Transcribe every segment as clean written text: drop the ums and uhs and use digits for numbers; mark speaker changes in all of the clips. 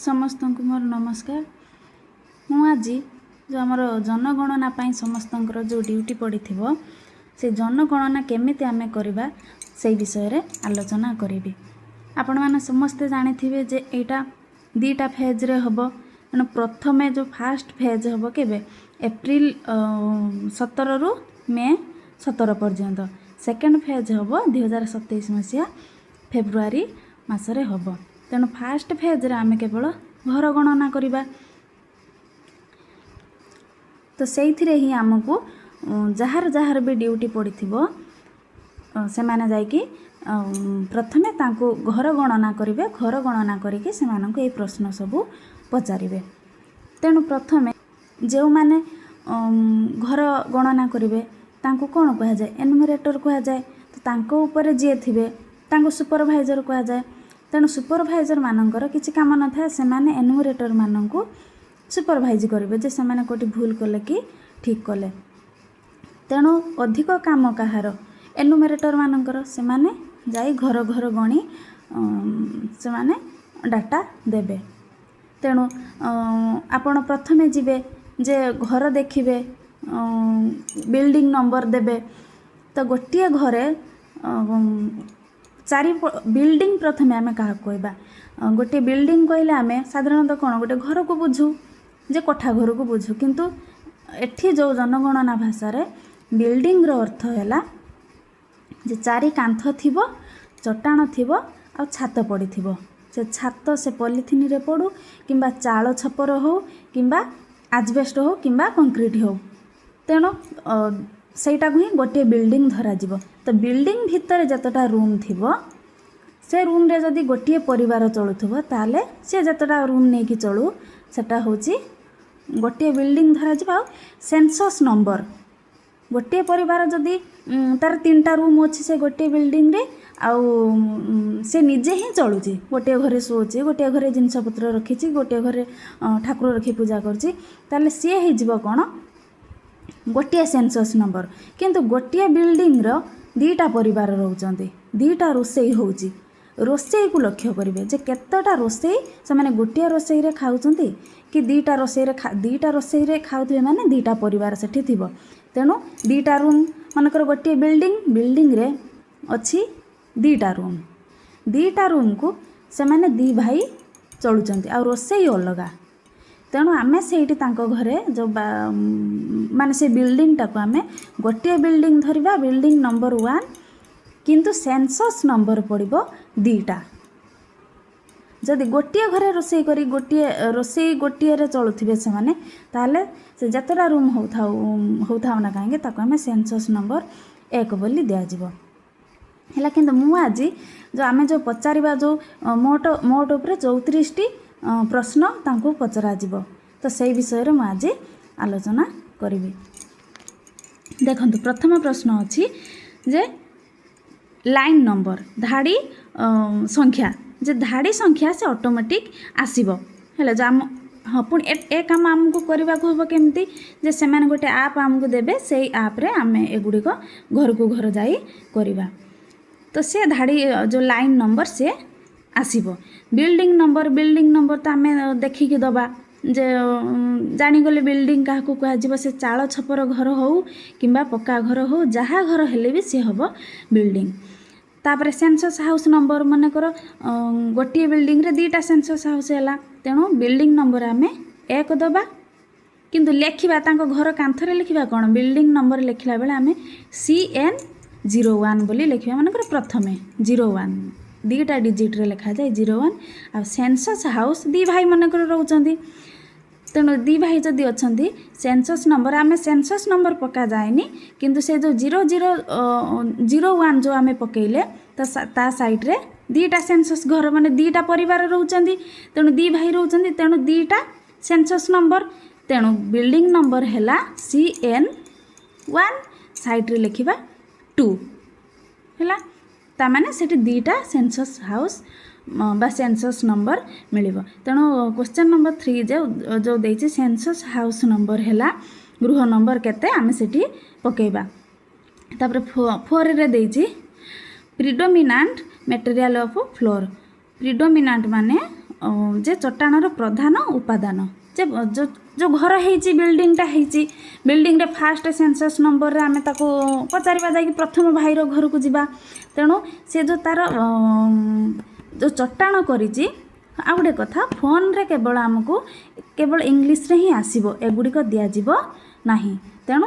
Speaker 1: समस्त को मोर नमस्कार। मु आज जो आमर जनगणना पाई समस्त जो ड्यूटी पड़ी थी से जनगणना केमिति आमे करबा से विषय रे आलोचना करी। आपण माने समस्ते जानी थिबे जे एटा दीटा फेज रे हबो। प्रथमे जो फास्ट फेज हबो केबे एप्रिल 17 रु मे 17 पर्यंत। सेकेंड फेज हबो 2027 मसीहा फेब्रुआरी मासरे हबो। तेणु फास्ट फेज रे आमे केवल घर गणना करिबा। तो सेइथिरे ही आमको जहार जहार भी ड्यूटी पड़िथिबो से माने जाय कि प्रथमे तांको घर गणना करिवे। घर गणना करिके से माननको ए प्रश्न सब पचारिवे। तेणु प्रथमे जो माने घर गणना करिवे तांको कोन कहा जाय एनुमरेटर कहा जाय। तो तांको ऊपर जे थिबे तांको सुपरवाइजर कहा जाय। तेणु सुपरवाइजर मानकर किसी काम न था से माने एनुमरेटर माननको सुपरवाइज करेंगे जे से माने कोटी भूल कले कि ठीक कले। तेणु अधिक काम कहार एनुमरेटर मानकर से माने जाई घर घर गणी से माने डाटा देबे। तेणु आपण प्रथमे जिबे जे घर देखिबे बिल्डिंग नंबर देबे। तो गोटे घरे चारि बिल्डिंग प्रथमे आमे कहा कहबा। गोटे बिल्डिंग कहले आमे साधारणतः कोन गोटे घर को बुझू जे कोठा घर को बुझू। किंतु एठी जो जनगणना भाषा रे बिल्डिंग रो अर्थ हैला जे चारि कांथ थिबो चट्टाण थिबो आ छात पड़िथिबो। से छात से पॉलिथिन रे पड़ू किंबा चाଳ छपर हो किंबा आजबेस्ट हो किंबा कंक्रीट हो। तेणु सेटा को ही गोटे बिल्डिंग धरा जीवो। तो बिल्डिंग भितर जतटा रूम थिबो से रूम रे जदि गोटे परिवार चलुथबो ताले से जतटा रूम नै कि चलू सेटा होची गोटे बिल्डिंग धरा जीवो। सेंसस नंबर गोटे परिवार जदि तार 3टा रूम अछि से गोटे बिल्डिंग रे आउ से निजे ही चलुची। गोटे घरे सोची गोटे घरे जिनस पत्र रखिची गोटे घरे ठाकुर रखी पूजा करची ताले से हे जीवो कोन गोटे सेंसस नंबर। किंतु गोटे बिल्डिंग रो दीटा परिवार रहउचंती दीटा रोसई होउची। रोसई को लक्ष्य करिवे जे केतटा रोसई से माने गोटे रोसई रे खाउचंती कि दीटा रोसई रे खाउथिबे माने दीटा परिवार सेठी थिबो। तेणु दीटा रूम मानकर गोटे बिल्डिंग रे अछि दीटा रूम को से माने दी भाई चलुचंती आ रोसई अलगा। तेणु आमे सेठी तांको घरे जो माने से बिल्डिंग टाको आमे गोटे बिल्डिंग धरिबा बिल्डिंग नंबर 1 किंतु सेंसस नंबर पड़िबो दीटा। जदि गोटे घरे रोसई करी गोटे रे चलुथिबे से माने ताले से जतरा रूम होथाउ ना काहे ताको आमे सेंसस नंबर 1 बोली दिया जिवो। हैला किंतु मु आज जो आमे जो पचारिबा जो मोट ऊपर 34 टी प्रश्न तांको पचरा जीवो। तो सेई विषय रे मु आज आलोचना करिवि। देखंतु प्रथम प्रश्न अछि जे लाइन नंबर धाड़ी संख्या जे धाड़ी संख्या से ऑटोमेटिक आसीबो। हैला जो हाँ पुणी ए काम आमको करबा को हबो केमती जे से माने गोटे ऐप आमको देबे सेई ऐप रे आमे एगुडी को घर को घर जाई करबा। तो से धाड़ी जो लाइन नंबर से आसीबो। बिल्डिंग नंबर तो आमे देखि के दबा जे जानी गले बिल्डिंग का को कहा जीव। से चाଳ छपर घर हो किंबा पक्का घर हो जहा घर हेले भी से हबो बिल्डिंग। तापर सेंसस हाउस नंबर मन कर गोटे बिल्डिंग रे दीटा सेंसस हाउस हैला। तेणु बिल्डिंग नंबर आमे 1 दबा किंतु लेखिबा तांको घर कांथरे लिखिबा कोन बिल्डिंग नंबर लिखला बेले आमे CN01 बोली लिखिबा। मन कर प्रथमे 01 दीटा डिजिट रे लिखा जाए 01। आ सेंसस हाउस दी भाई मन कर रहउचंदी। तेणु दी भाई जदि अछंती सेंसस नंबर आमे सेंसस नंबर पका जाएनी किंतु से जो 0001 जो आमे पकेइले तो ता साइड रे दीटा सेंसस घर माने दीटा परिवार रहउचंदी। तेणु दी भाई रहउचंदी तेणु दीटा सेंसस नंबर। तेणु बिल्डिंग नंबर हैला CN1 साइड रे लिखिबा 2 हैला। ता माने सेठी दीटा सेंसस हाउस बा सेंसस नंबर मिलिबो। तेणु क्वेश्चन नंबर 3 जो देछि सेंसस हाउस नंबर हैला गृह नंबर केते आमे सेठी पकेइबा। तापर 4 रे देछि प्रिडोमिनेंट मटेरियल ऑफ फ्लोर। प्रिडोमिनेंट माने जे चट्टाणर प्रधान उपादान जे जो घर होती बिल्डिंगटा होती बिल्डिंग फास्ट सेंसस नंबर आम ताको पचारिबा जाकि प्रथम भाईर घर को जीवा तेणु से जो तार जो चट्टाण करिछि आ गोटे कथा फोन रे केवल आमको केवल इंग्लिश रे ही आसीबो एगुड़िक दियाजिबो नाही तेणु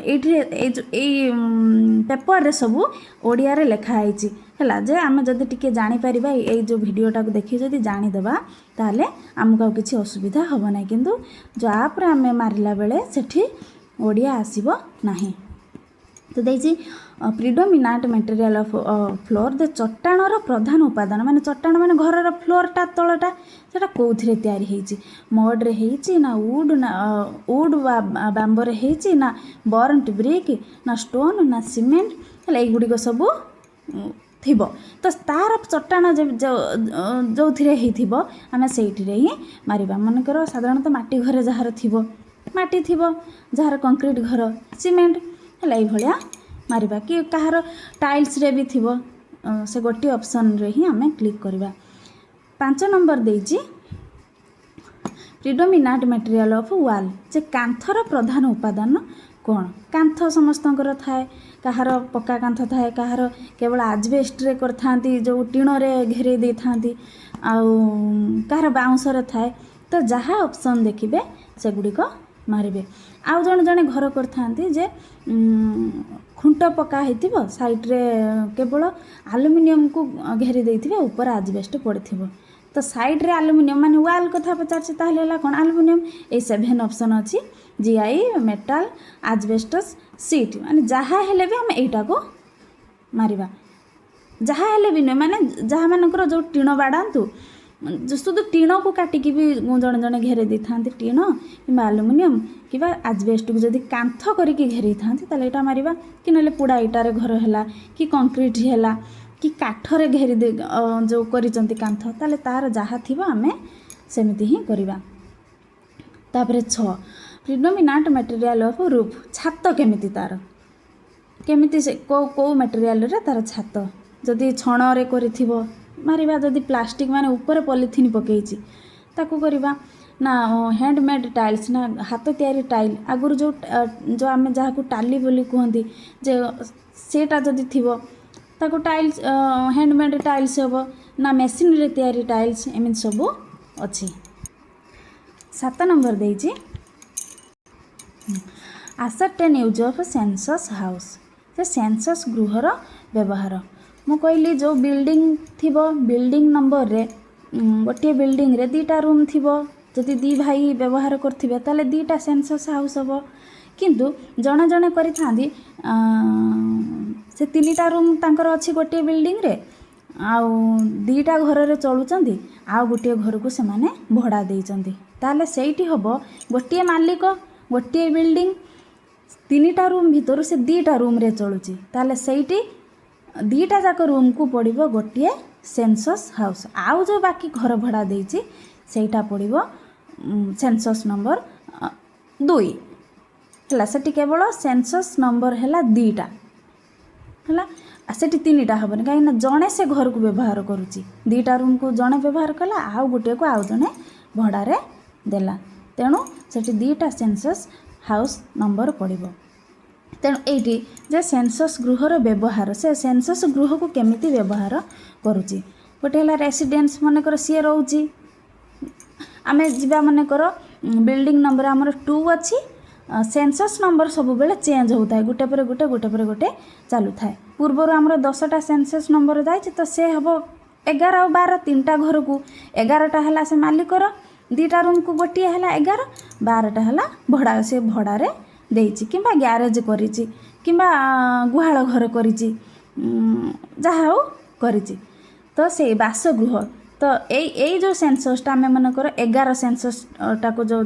Speaker 1: ये पेपर रे सबू ओडिया रे लिखा है जे आम जदि टिके जानी परिबा ये जो वीडियोटा को देखि जदि जानीदेबा ताले आमको किसी असुविधा हम ना किंतु जो आप रे आम मारिला बेले सेठी ओडिया आसीबो नाही तो देखिए प्रिडोमिनाट मटेरियल ऑफ फ्लोर दे चट्टाणर प्रधान उपादान माने चट्टाण माने घर फ्लोरटा तलटा सेटा कौथिरे तैयारी हेची मड रे हेची ना वुड बांबर हेची ना बर्न्ट ब्रिक ना स्टोन ना सीमेंट हला ए गुडी को सब थिबो तो तार चट्टाण जो थिरे हेथिबो आमे सेइथिरे ही मारिबा मन करो साधारणतः माटी घरे जहार थिबो माटी थिबो जहार कंक्रीट घर सीमेंट हला ए भलिया मारिबा कि कहार टाइल्स रे भी थिबो से गोटी ऑप्शन रे ही आमे क्लिक करबा 5 नंबर देइची प्रिडोमिनाट मटेरियल ऑफ वॉल जे कांथर प्रधान उपादान कौन कांथ समस्तंकर थाए कहार पक्का कांथ थाए कहार केवल आजबेस्ट रे करथांती जो टीण रे घेरे दे थांती आउ कहार बाउंस रे थाए तो जहाँ ऑप्शन देखिबे से गुडी को मारिबे आउ जण जणे घर करथांती जे खुंट पका हेतिबो साइड रे केवल एल्युमिनियम को घेरी देथिबे ऊपर आजबेस्ट पड़थिबो तो साइड रे एल्युमिनियम माने वाल कथा पचारछि ताहले हला कोन एल्युमिनियम ए 7 ऑप्शन अछि जीआई मेटल आजबेस्टस सीट माने जहा हेले भी हम एटा को मारिबा जहा हेले भी न माने जहा मानकर जो टीण बाडांतु जो शुद्ध टीण को काटिकी भी जड़े जड़े घेरे दी था टीण कि एल्युमिनियम कि आजबेस्ट को जदि कांथ करके घेरे था यहाँ मारिबा कि ना पोड़ा इटारे घर है कि कंक्रीट है कि काठरे घेरी दे जो करिसंती कांथ ताले तार जहाँ थी आमे सेमिति ही करबा तापरे 6 प्रिडोमिनाट मटेरियल ऑफ रूफ छात केमिति तार केमिति से को मटेरियल रे तार छात जदि छण रे करिथिबो मारिबा जदि प्लास्टिक माने ऊपर पॉलिथिन पकेइची ताकू करबा ना हैंडमेड टाइल्स ना हाथ तैयारी टाइल आगुर जो आमे जहाँ को टाली बोली कहती जे सेटा जदि थिबो ताको टाइल्स हैंडमेड टाइल्स हम ना मेसीन रे तैयारी टाइल्स एमती सब अच्छी 7 नंबर देइची ascertain use of census house से सेंसस गृहर व्यवहार मु कहली जो बिल्डिंग थिबो बिल्डिंग नंबर रे गोटे बिल्डिंग रे 2टा रूम थिबो जदि 2 भाई व्यवहार करथिबे ताले 2टा सेंसस हाउस हबो किंतु जणे जणे करि थांदी से 3टा रूम तांकर अछि गोटे बिल्डिंग रे आउ 2टा घर रे चलुचंदी आउ गोटे घर को से माने भड़ा देइचंदी ताले सेइटी हबो गोटे मालिक गोटे बिल्डिंग 3टा रूम भितर से 2टा रूम रे चलुची ताले सेइटी 2टा जाक रूम को पड़िबो गोटे सेंसस हाउस आउ जो बाकी घर भड़ा देइची सेइटा पड़िबो सेंसस नंबर 2 हला सेटी केवल सेंसस नंबर हला 2टा हला सेटी 3टा हबन काई ना जणे से घर को व्यवहार करूची 2टा रूम को जणे व्यवहार कला आउ गोटे को आउ जणे भड़ा रे देला तेणु सेटी 2टा सेंसस हाउस नंबर पड़िबो तेणु एटी जे सेंसस गृहर व्यवहार से सेंसस गृह को केमिति व्यवहार करूची गोटे हला रेसिडेंस मन कर सी रहउची आमे जिबा मन कर बिल्डिंग नंबर हमर 2 अछि सेंसस नंबर सब बेले चेंज होता है गोटे पर गोटे चालू थाए पूर्वर आमर 10टा सेंसस नंबर जाइए तो से हम 11 और 12 3टा घर को 11टा है से मालिकर 2टा रूम को गोटे है 11 12टा है भड़ा से भड़ा रे देइची किंबा ग्यारेज करिची किंबा गुहाल घर करिची जहाँ हो करिची तो से बासगृह तो यही जो सेंससटा आम मनकर 11 सेंससटा को जो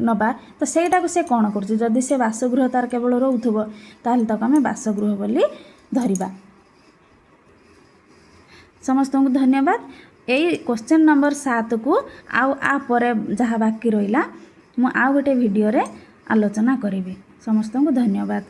Speaker 1: नबा तो सेटा को से कौन कर जदि से बासगृह तार केवल रोथुब ताहले तक आम बासगृह बोली धरिबा। समस्त को धन्यवाद। यही क्वेश्चन नंबर 7 को आउ आ परे जहाँ बाकी रहिला मु आउ गोटे वीडियो रे आलोचना करिबी। समस्त को धन्यवाद।